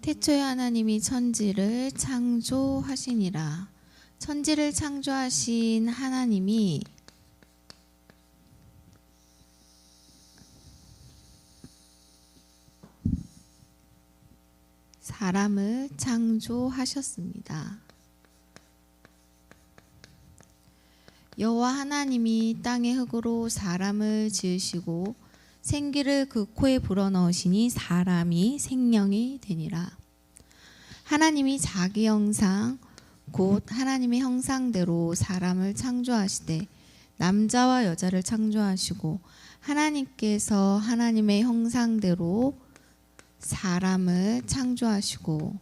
태초에 하나님이 천지를 창조하시니라. 천지를 창조하신 하나님이 사람을 창조하셨습니다. 여호와 하나님이 땅의 흙으로 사람을 지으시고 생기를 그 코에 불어넣으시니 사람이 생명이 되니라. 하나님이 자기 형상 곧 하나님의 형상대로 사람을 창조하시되 남자와 여자를 창조하시고 하나님께서 하나님의 형상대로 사람을 창조하시고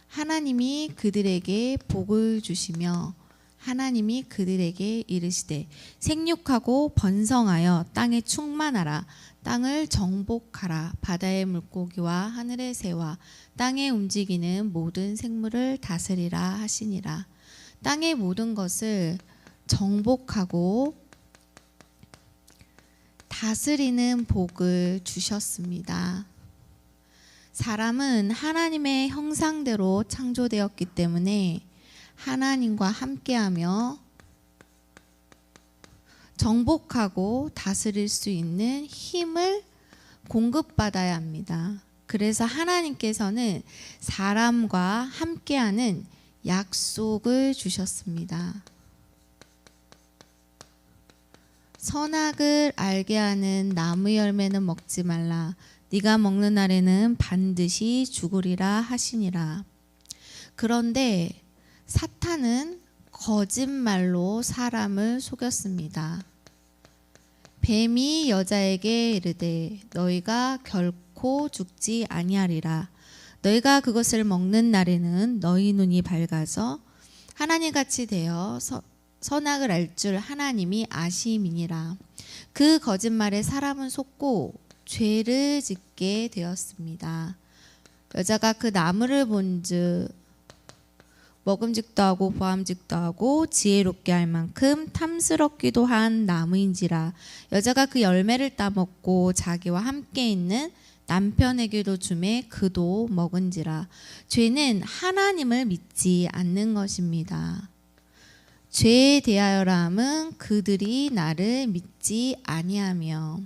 하나님이 그들에게 복을 주시며 하나님이 그들에게 이르시되 생육하고 번성하여 땅에 충만하라. 땅을 정복하라. 바다의 물고기와 하늘의 새와 땅에 움직이는 모든 생물을 다스리라 하시니라. 땅의 모든 것을 정복하고 다스리는 복을 주셨습니다. 사람은 하나님의 형상대로 창조되었기 때문에 하나님과 함께하며 정복하고 다스릴 수 있는 힘을 공급받아야 합니다. 그래서 하나님께서는 사람과 함께하는 약속을 주셨습니다. 선악을 알게 하는 나무 열매는 먹지 말라. 네가 먹는 날에는 반드시 죽으리라 하시니라. 그런데 사탄은 거짓말로 사람을 속였습니다. 뱀이 여자에게 이르되 너희가 결코 죽지 아니하리라. 너희가 그것을 먹는 날에는 너희 눈이 밝아서 하나님같이 되어 선악을 알 줄 하나님이 아심이니라. 그 거짓말에 사람은 속고 죄를 짓게 되었습니다. 여자가 그 나무를 본즉 먹음직도 하고 보암직도 하고 지혜롭게 할 만큼 탐스럽기도 한 나무인지라. 여자가 그 열매를 따먹고 자기와 함께 있는 남편에게도 주매 그도 먹은지라. 죄는 하나님을 믿지 않는 것입니다. 죄에 대하여라 함은 그들이 나를 믿지 아니하며.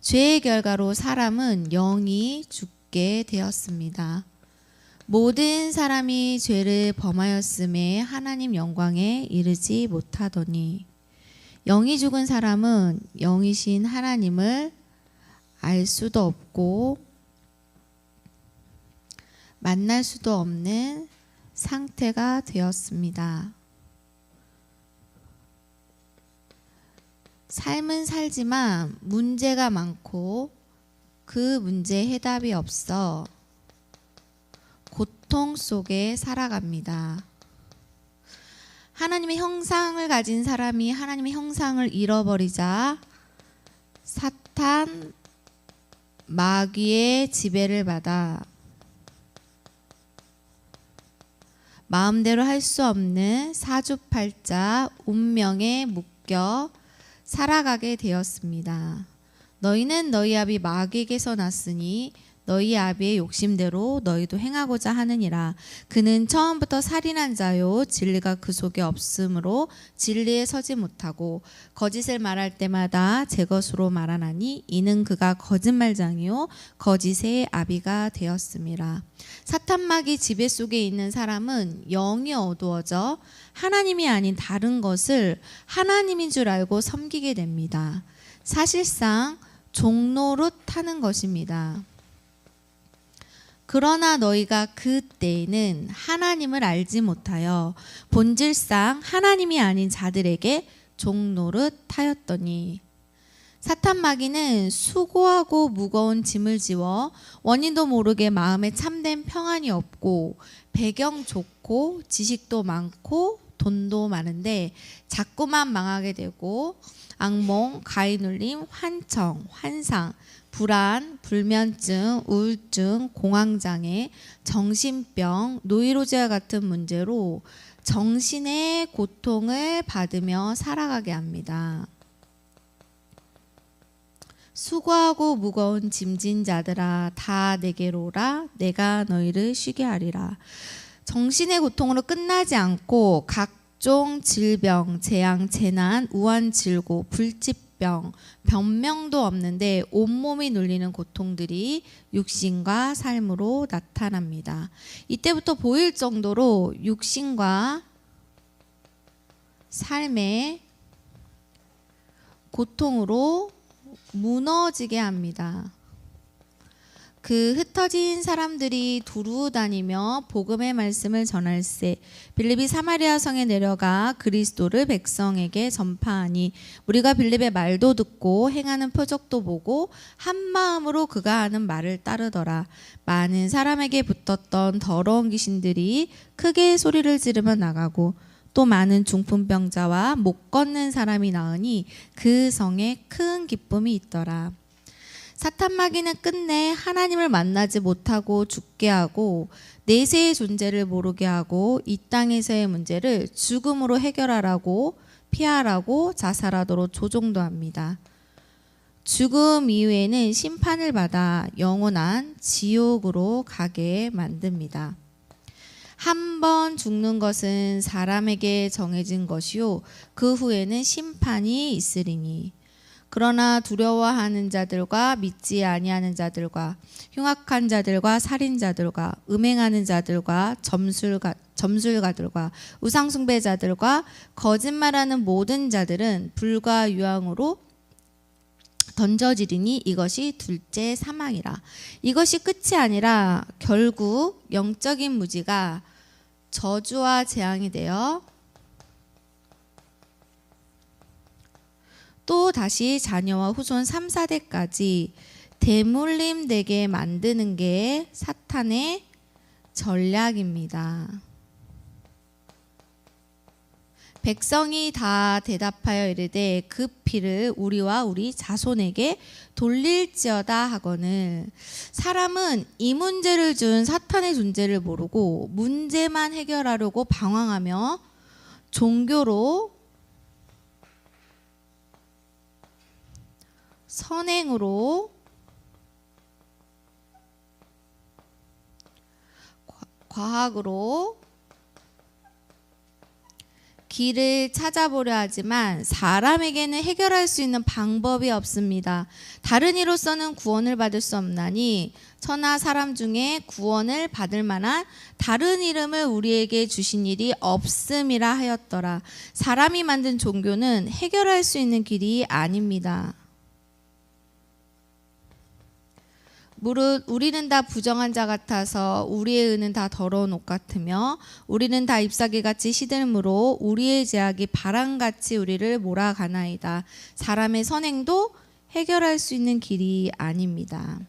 죄의 결과로 사람은 영이 죽게 되었습니다. 모든 사람이 죄를 범하였음에 하나님 영광에 이르지 못하더니 영이 죽은 사람은 영이신 하나님을 알 수도 없고 만날 수도 없는 상태가 되었습니다. 삶은 살지만 문제가 많고 그 문제에 해답이 없어 고통 속에 살아갑니다. 하나님의 형상을 가진 사람이 하나님의 형상을 잃어버리자 사탄, 마귀의 지배를 받아 마음대로 할 수 없는 사주팔자 운명에 묶여 살아가게 되었습니다. 너희는 너희 아비 마귀에게서 났으니 너희 아비의 욕심대로 너희도 행하고자 하느니라. 그는 처음부터 살인한 자요 진리가 그 속에 없으므로 진리에 서지 못하고 거짓을 말할 때마다 제 것으로 말하나니 이는 그가 거짓말장이요 거짓의 아비가 되었음이라. 사탄마귀 지배 속에 있는 사람은 영이 어두워져 하나님이 아닌 다른 것을 하나님인 줄 알고 섬기게 됩니다. 사실상 종노릇 하는 것입니다. 그러나 너희가 그때에는 하나님을 알지 못하여 본질상 하나님이 아닌 자들에게 종노릇 하였더니. 사탄 마귀는 수고하고 무거운 짐을 지워 원인도 모르게 마음에 참된 평안이 없고 배경 좋고 지식도 많고 돈도 많은데 자꾸만 망하게 되고 악몽, 가위눌림, 환청, 환상, 불안, 불면증, 우울증, 공황장애, 정신병, 노이로제와 같은 문제로 정신의 고통을 받으며 살아가게 합니다. 수고하고 무거운 짐진 자들아 다 내게로 오라. 내가 너희를 쉬게 하리라. 정신의 고통으로 끝나지 않고 각종 질병, 재앙, 재난, 우환질고, 불치병, 변명도 없는데 온몸이 눌리는 고통들이 육신과 삶으로 나타납니다. 이때부터 보일 정도로 육신과 삶의 고통으로 무너지게 합니다. 그 흩어진 사람들이 두루 다니며 복음의 말씀을 전할세 빌립이 사마리아 성에 내려가 그리스도를 백성에게 전파하니 우리가 빌립의 말도 듣고 행하는 표적도 보고 한 마음으로 그가 하는 말을 따르더라. 많은 사람에게 붙었던 더러운 귀신들이 크게 소리를 지르며 나가고 또 많은 중풍병자와 못 걷는 사람이 나으니 그 성에 큰 기쁨이 있더라. 사탄 마귀는 끝내 하나님을 만나지 못하고 죽게 하고 내세의 존재를 모르게 하고 이 땅에서의 문제를 죽음으로 해결하라고 피하라고 자살하도록 조종도 합니다. 죽음 이후에는 심판을 받아 영원한 지옥으로 가게 만듭니다. 한 번 죽는 것은 사람에게 정해진 것이요 그 후에는 심판이 있으리니 그러나 두려워하는 자들과 믿지 아니하는 자들과 흉악한 자들과 살인자들과 음행하는 자들과 점술가들과 우상숭배자들과 거짓말하는 모든 자들은 불과 유황으로 던져지리니 이것이 둘째 사망이라. 이것이 끝이 아니라 결국 영적인 무지가 저주와 재앙이 되어 또 다시 자녀와 후손 3, 4대까지 대물림 되게 만드는 게 사탄의 전략입니다. 백성이 다 대답하여 이르되 그 피를 우리와 우리 자손에게 돌릴지어다 하거늘. 사람은 이 문제를 준 사탄의 존재를 모르고 문제만 해결하려고 방황하며 종교로 선행으로 과학으로 길을 찾아보려 하지만 사람에게는 해결할 수 있는 방법이 없습니다. 다른 이로서는 구원을 받을 수 없나니 천하 사람 중에 구원을 받을 만한 다른 이름을 우리에게 주신 일이 없음이라 하였더라. 사람이 만든 종교는 해결할 수 있는 길이 아닙니다. 무릇 우리는 다 부정한 자 같아서 우리의 의는 다 더러운 옷 같으며 우리는 다 잎사귀같이 시들므로 우리의 죄악이 바람같이 우리를 몰아가나이다. 사람의 선행도 해결할 수 있는 길이 아닙니다.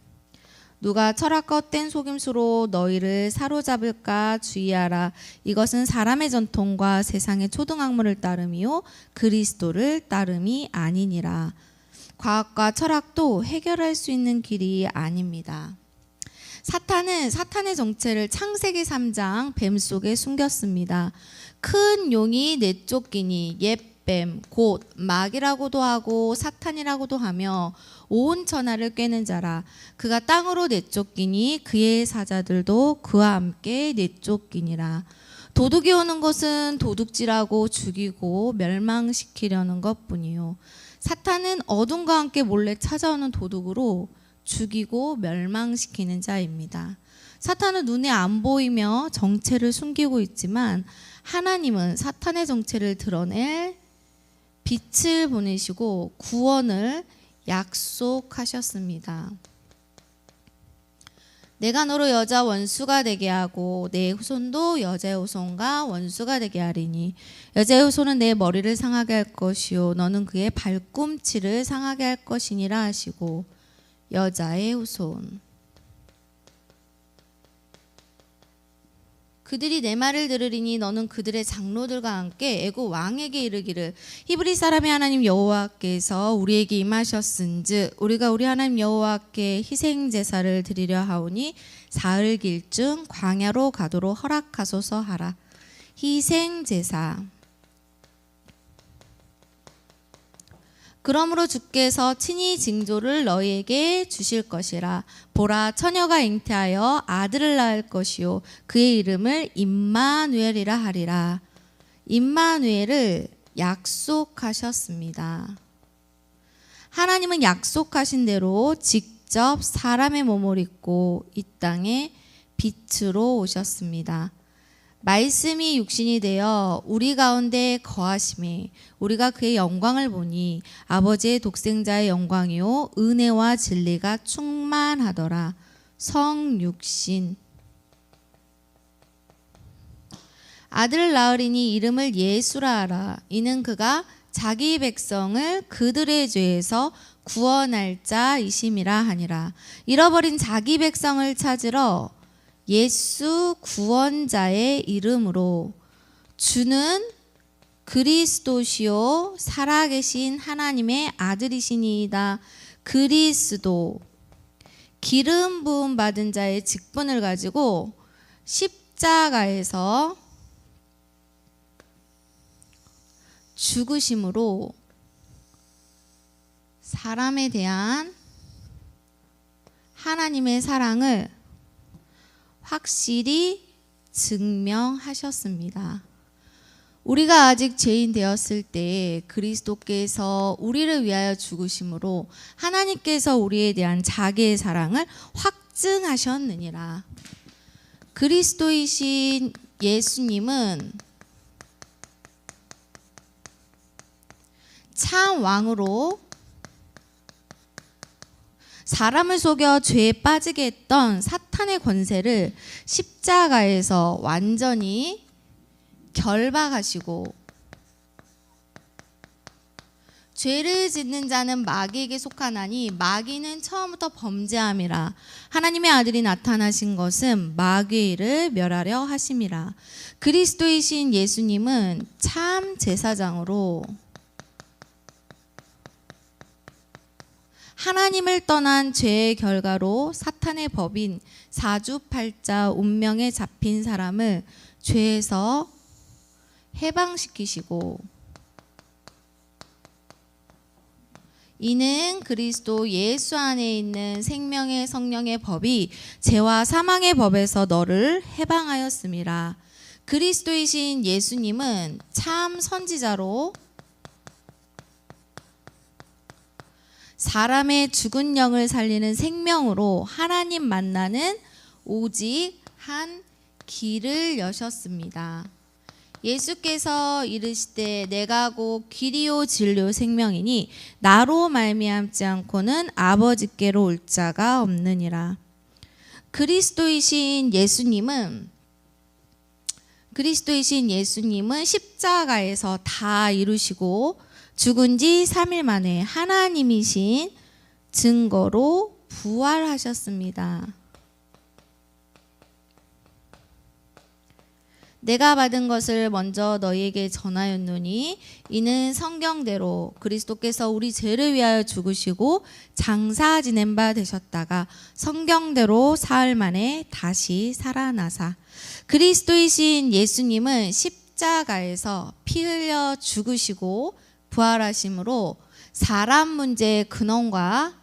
누가 철학과 헛된 속임수로 너희를 사로잡을까 주의하라. 이것은 사람의 전통과 세상의 초등학문을 따름이요 그리스도를 따름이 아니니라. 과학과 철학도 해결할 수 있는 길이 아닙니다. 사탄은 사탄의 정체를 창세기 3장 뱀 속에 숨겼습니다. 큰 용이 내쫓기니 옛뱀 곧 마귀라고도 하고 사탄이라고도 하며 온 천하를 꿰는 자라. 그가 땅으로 내쫓기니 그의 사자들도 그와 함께 내쫓기니라. 도둑이 오는 것은 도둑질하고 죽이고 멸망시키려는 것뿐이요 사탄은 어둠과 함께 몰래 찾아오는 도둑으로 죽이고 멸망시키는 자입니다. 사탄은 눈에 안 보이며 정체를 숨기고 있지만 하나님은 사탄의 정체를 드러낼 빛을 보내시고 구원을 약속하셨습니다. 내가 너로 여자 원수가 되게 하고 내 후손도 여자의 후손과 원수가 되게 하리니 여자의 후손은 내 머리를 상하게 할 것이요 너는 그의 발꿈치를 상하게 할 것이니라 하시고 여자의 후손 그들이 내 말을 들으리니 너는 그들의 장로들과 함께 애굽 왕에게 이르기를 히브리 사람의 하나님 여호와께서 우리에게 임하셨은즉 우리가 우리 하나님 여호와께 희생 제사를 드리려 하오니 사흘길쯤 광야로 가도록 허락하소서 하라. 희생 제사 그러므로 주께서 친히 징조를 너희에게 주실 것이라. 보라, 처녀가 잉태하여 아들을 낳을 것이요 그의 이름을 임마누엘이라 하리라. 임마누엘을 약속하셨습니다. 하나님은 약속하신 대로 직접 사람의 몸을 입고 이 땅에 빛으로 오셨습니다. 말씀이 육신이 되어 우리 가운데 거하심에 우리가 그의 영광을 보니 아버지의 독생자의 영광이요 은혜와 진리가 충만하더라. 성육신. 아들을 낳으리니 이름을 예수라 하라. 이는 그가 자기 백성을 그들의 죄에서 구원할 자이심이라 하니라. 잃어버린 자기 백성을 찾으러 예수 구원자의 이름으로 주는 그리스도시요 살아계신 하나님의 아들이시니이다. 그리스도, 기름 부음 받은 자의 직분을 가지고 십자가에서 죽으심으로 사람에 대한 하나님의 사랑을 확실히 증명하셨습니다. 우리가 아직 죄인 되었을 때 그리스도께서 우리를 위하여 죽으심으로 하나님께서 우리에 대한 자기의 사랑을 확증하셨느니라. 그리스도이신 예수님은 참 왕으로 사람을 속여 죄에 빠지게 했던 사탄의 권세를 십자가에서 완전히 결박하시고 죄를 짓는 자는 마귀에게 속하나니 마귀는 처음부터 범죄함이라. 하나님의 아들이 나타나신 것은 마귀의 일을 멸하려 하심이라. 그리스도이신 예수님은 참 제사장으로 하나님을 떠난 죄의 결과로 사탄의 법인 사주팔자 운명에 잡힌 사람을 죄에서 해방시키시고 이는 그리스도 예수 안에 있는 생명의 성령의 법이 죄와 사망의 법에서 너를 해방하였음이라. 그리스도이신 예수님은 참 선지자로 사람의 죽은 영을 살리는 생명으로 하나님 만나는 오직 한 길을 여셨습니다. 예수께서 이르시되 내가 곧 길이요 진리요 생명이니 나로 말미암지 않고는 아버지께로 올 자가 없느니라. 그리스도이신 예수님은 십자가에서 다 이루시고 죽은 지 3일 만에 하나님이신 증거로 부활하셨습니다. 내가 받은 것을 먼저 너희에게 전하였노니 이는 성경대로 그리스도께서 우리 죄를 위하여 죽으시고 장사 지낸 바 되셨다가 성경대로 사흘 만에 다시 살아나사. 그리스도이신 예수님은 십자가에서 피 흘려 죽으시고 부활하심으로 사람 문제의 근원과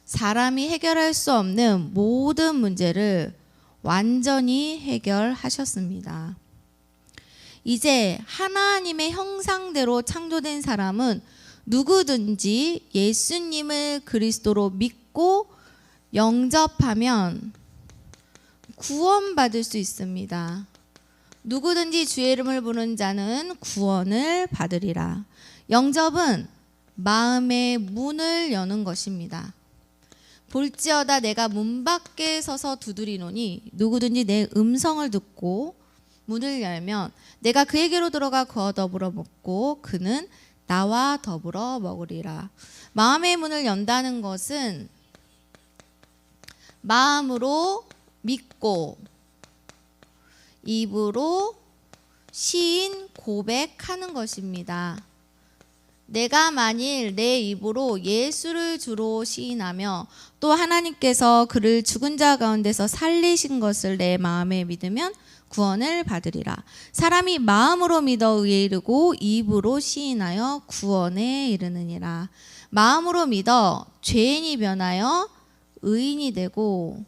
사람이 해결할 수 없는 모든 문제를 완전히 해결하셨습니다. 이제 하나님의 형상대로 창조된 사람은 누구든지 예수님을 그리스도로 믿고 영접하면 구원받을 수 있습니다. 누구든지 주의 이름을 부르는 자는 구원을 받으리라. 영접은 마음의 문을 여는 것입니다. 볼지어다 내가 문 밖에 서서 두드리노니 누구든지 내 음성을 듣고 문을 열면 내가 그에게로 들어가 그와 더불어 먹고 그는 나와 더불어 먹으리라. 마음의 문을 연다는 것은 마음으로 믿고 입으로 시인 고백하는 것입니다. 내가 만일 내 입으로 예수를 주로 시인하며 또 하나님께서 그를 죽은 자 가운데서 살리신 것을 내 마음에 믿으면 구원을 받으리라. 사람이 마음으로 믿어 의에 이르고 입으로 시인하여 구원에 이르느니라. 마음으로 믿어 죄인이 변하여 의인이 되고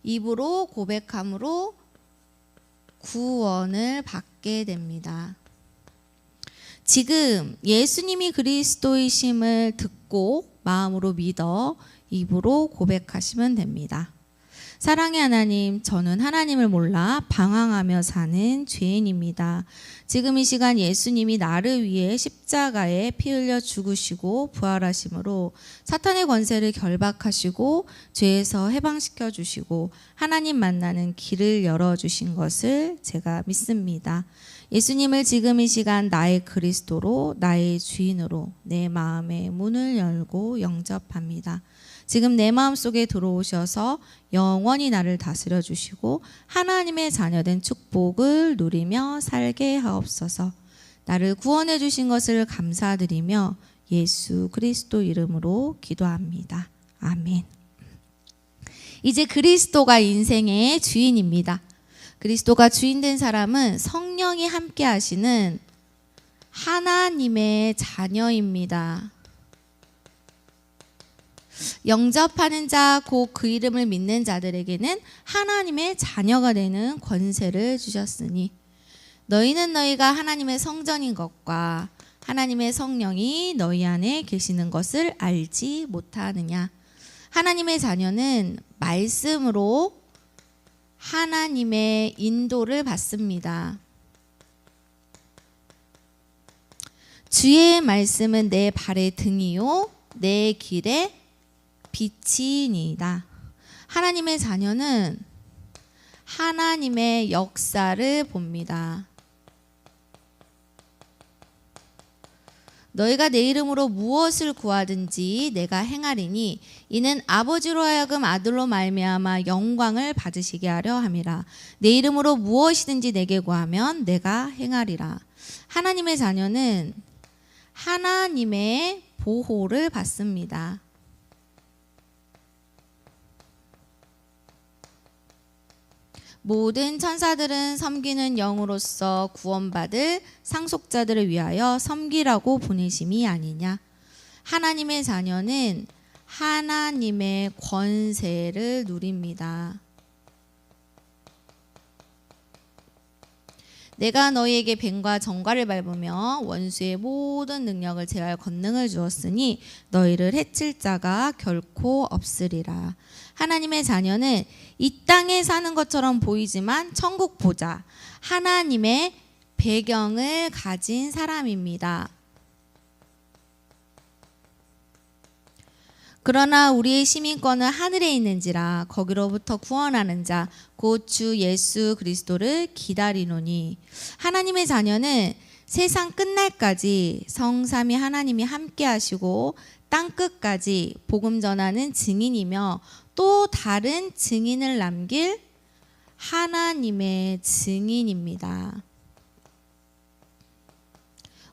입으로 고백함으로 구원을 받게 됩니다. 지금 예수님이 그리스도이심을 듣고 마음으로 믿어 입으로 고백하시면 됩니다. 사랑의 하나님, 저는 하나님을 몰라 방황하며 사는 죄인입니다. 지금 이 시간 예수님이 나를 위해 십자가에 피 흘려 죽으시고 부활하심으로 사탄의 권세를 결박하시고 죄에서 해방시켜 주시고 하나님 만나는 길을 열어주신 것을 제가 믿습니다. 예수님을 지금 이 시간 나의 그리스도로, 나의 주인으로 내 마음의 문을 열고 영접합니다. 지금 내 마음속에 들어오셔서 영원히 나를 다스려 주시고 하나님의 자녀된 축복을 누리며 살게 하옵소서. 나를 구원해 주신 것을 감사드리며 예수 그리스도 이름으로 기도합니다. 아멘. 이제 그리스도가 인생의 주인입니다. 그리스도가 주인된 사람은 성령이 함께 하시는 하나님의 자녀입니다. 영접하는 자, 곧 그 이름을 믿는 자들에게는 하나님의 자녀가 되는 권세를 주셨으니 너희는 너희가 하나님의 성전인 것과 하나님의 성령이 너희 안에 계시는 것을 알지 못하느냐. 하나님의 자녀는 말씀으로 하나님의 인도를 받습니다. 주의 말씀은 내 발의 등이요 내 길의 빛이니이다. 하나님의 자녀는 하나님의 역사를 봅니다. 너희가 내 이름으로 무엇을 구하든지 내가 행하리니 이는 아버지로 하여금 아들로 말미암아 영광을 받으시게 하려 함이라. 내 이름으로 무엇이든지 내게 구하면 내가 행하리라. 하나님의 자녀는 하나님의 보호를 받습니다. 모든 천사들은 섬기는 영으로서 구원받을 상속자들을 위하여 섬기라고 보내심이 아니냐. 하나님의 자녀는 하나님의 권세를 누립니다. 내가 너희에게 뱀과 정갈을 밟으며 원수의 모든 능력을 제할 권능을 주었으니 너희를 해칠 자가 결코 없으리라. 하나님의 자녀는 이 땅에 사는 것처럼 보이지만 천국보다 하나님의 배경을 가진 사람입니다. 그러나 우리의 시민권은 하늘에 있는지라 거기로부터 구원하는 자 곧 주 예수 그리스도를 기다리노니. 하나님의 자녀는 세상 끝날까지 성삼위 하나님이 함께 하시고 땅끝까지 복음 전하는 증인이며 또 다른 증인을 남길 하나님의 증인입니다.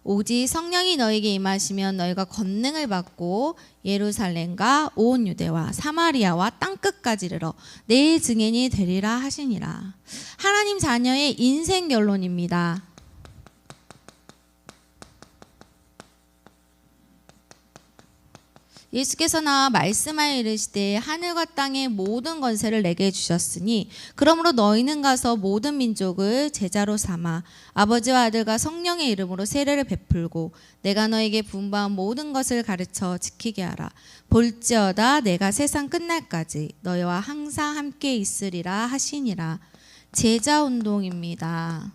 오직 성령이 너에게 임하시면 너희가 권능을 받고 예루살렘과 온 유대와 사마리아와 땅끝까지 이르러 내 증인이 되리라 하시니라. 하나님 자녀의 인생 결론입니다. 예수께서 나와 말씀하여 이르시되 하늘과 땅의 모든 권세를 내게 주셨으니 그러므로 너희는 가서 모든 민족을 제자로 삼아 아버지와 아들과 성령의 이름으로 세례를 베풀고 내가 너에게 분부한 모든 것을 가르쳐 지키게 하라. 볼지어다 내가 세상 끝날까지 너희와 항상 함께 있으리라 하시니라. 제자 운동입니다.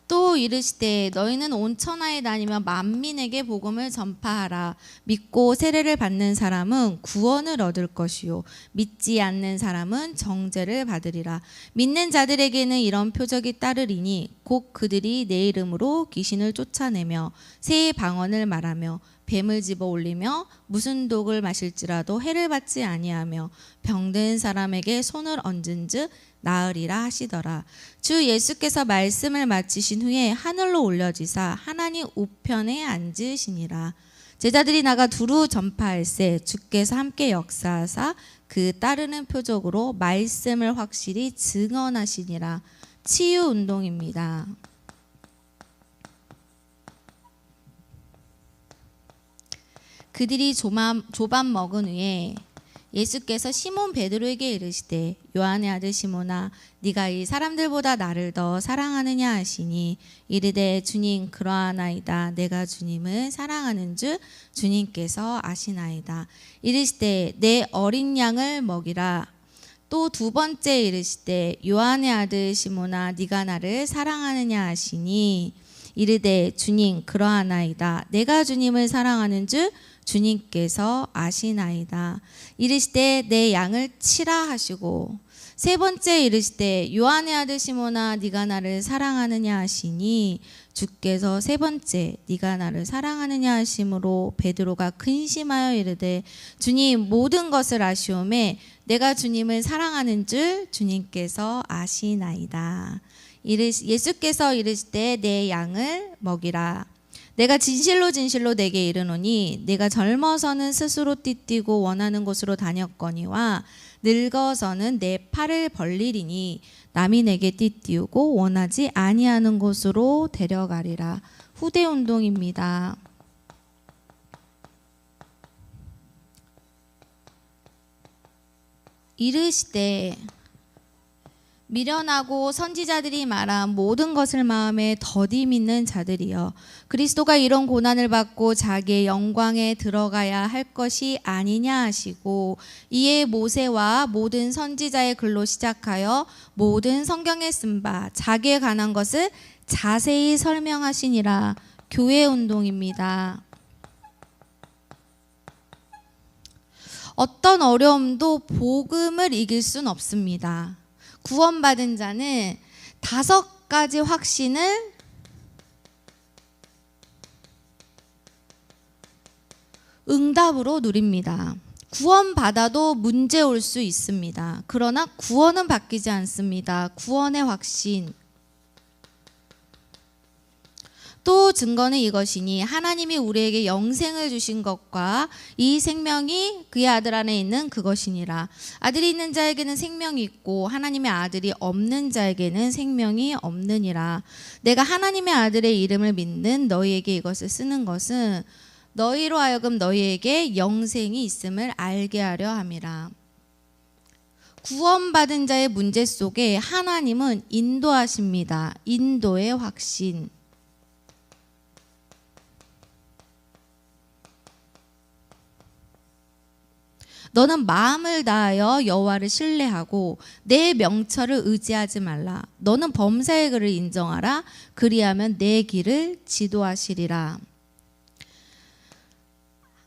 또 이르시되 너희는 온 천하에 다니며 만민에게 복음을 전파하라. 믿고 세례를 받는 사람은 구원을 얻을 것이요 믿지 않는 사람은 정죄를 받으리라. 믿는 자들에게는 이런 표적이 따르리니 곧 그들이 내 이름으로 귀신을 쫓아내며 새 방언을 말하며 뱀을 집어 올리며 무슨 독을 마실지라도 해를 받지 아니하며 병든 사람에게 손을 얹은즉 나으리라 하시더라. 주 예수께서 말씀을 마치신 후에 하늘로 올려지사 하나님 우편에 앉으시니라. 제자들이 나가 두루 전파할세 주께서 함께 역사하사 그 따르는 표적으로 말씀을 확실히 증언하시니라. 치유 운동입니다. 그들이 조밥 먹은 후에 예수께서 시몬 베드로에게 이르시되 요한의 아들 시몬아 네가 이 사람들보다 나를 더 사랑하느냐 하시니 이르되 주님 그러하나이다. 내가 주님을 사랑하는 줄 주님께서 아시나이다. 이르시되 내 어린 양을 먹이라. 또 두 번째 이르시되 요한의 아들 시몬아 네가 나를 사랑하느냐 하시니 이르되 주님 그러하나이다. 내가 주님을 사랑하는 줄 주님께서 아시나이다. 이르시되 내 양을 치라 하시고 세 번째 이르시되 요한의 아들 시몬아 네가 나를 사랑하느냐 하시니 주께서 세 번째 네가 나를 사랑하느냐 하심으로 베드로가 근심하여 이르되 주님 모든 것을 아시오매 내가 주님을 사랑하는 줄 주님께서 아시나이다. 예수께서 이르시되 내 양을 먹이라. 내가 진실로 진실로 내게 이르노니 내가 젊어서는 스스로 띠뛰고 원하는 곳으로 다녔거니와 늙어서는 내 팔을 벌리리니 남이 내게 띠띠우고 원하지 아니하는 곳으로 데려가리라. 후대 운동입니다. 이르시되 미련하고 선지자들이 말한 모든 것을 마음에 더디 믿는 자들이여 그리스도가 이런 고난을 받고 자기의 영광에 들어가야 할 것이 아니냐 하시고 이에 모세와 모든 선지자의 글로 시작하여 모든 성경에 쓴 바 자기에 관한 것을 자세히 설명하시니라. 교회 운동입니다. 어떤 어려움도 복음을 이길 순 없습니다. 구원받은 자는 5가지 확신을 응답으로 누립니다. 구원받아도 문제 올 수 있습니다. 그러나 구원은 바뀌지 않습니다. 구원의 확신. 또 증거는 이것이니 하나님이 우리에게 영생을 주신 것과 이 생명이 그의 아들 안에 있는 그것이니라. 아들이 있는 자에게는 생명이 있고 하나님의 아들이 없는 자에게는 생명이 없느니라. 내가 하나님의 아들의 이름을 믿는 너희에게 이것을 쓰는 것은 너희로 하여금 너희에게 영생이 있음을 알게 하려 함이라. 구원받은 자의 문제 속에 하나님은 인도하십니다. 인도의 확신. 너는 마음을 다하여 여호와를 신뢰하고 내 명철을 의지하지 말라. 너는 범사의 그를 인정하라. 그리하면 내 길을 지도하시리라.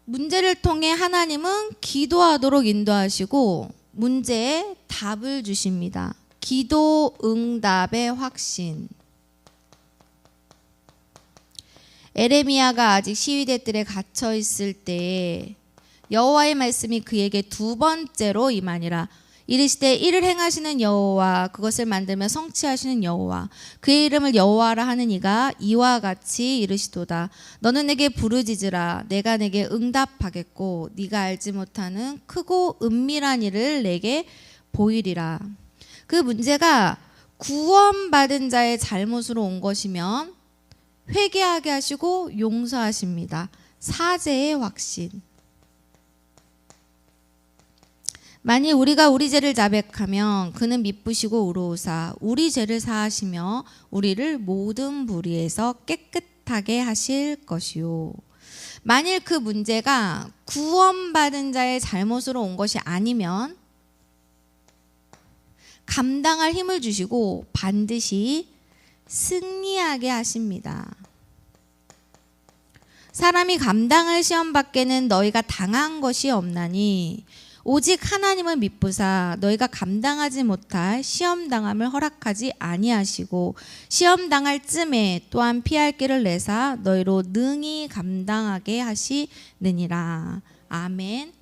문제를 통해 하나님은 기도하도록 인도하시고 문제에 답을 주십니다. 기도 응답의 확신. 에레미야가 아직 시위대 뜰에 갇혀 있을 때에 여호와의 말씀이 그에게 2번째로 임하니라. 이르시되 이를 행하시는 여호와 그것을 만들며 성취하시는 여호와 그의 이름을 여호와라 하는 이가 이와 같이 이르시도다. 너는 내게 부르짖으라. 내가 내게 응답하겠고 네가 알지 못하는 크고 은밀한 일을 내게 보이리라. 그 문제가 구원받은 자의 잘못으로 온 것이면 회개하게 하시고 용서하십니다. 사죄의 확신. 만일 우리가 우리 죄를 자백하면 그는 미쁘시고 의로우사 우리 죄를 사하시며 우리를 모든 불의에서 깨끗하게 하실 것이요. 만일 그 문제가 구원받은 자의 잘못으로 온 것이 아니면 감당할 힘을 주시고 반드시 승리하게 하십니다. 사람이 감당할 시험 밖에는 너희가 당한 것이 없나니 오직 하나님을 미쁘사 너희가 감당하지 못할 시험 당함을 허락하지 아니하시고 시험 당할 쯤에 또한 피할 길을 내사 너희로 능히 감당하게 하시느니라. 아멘.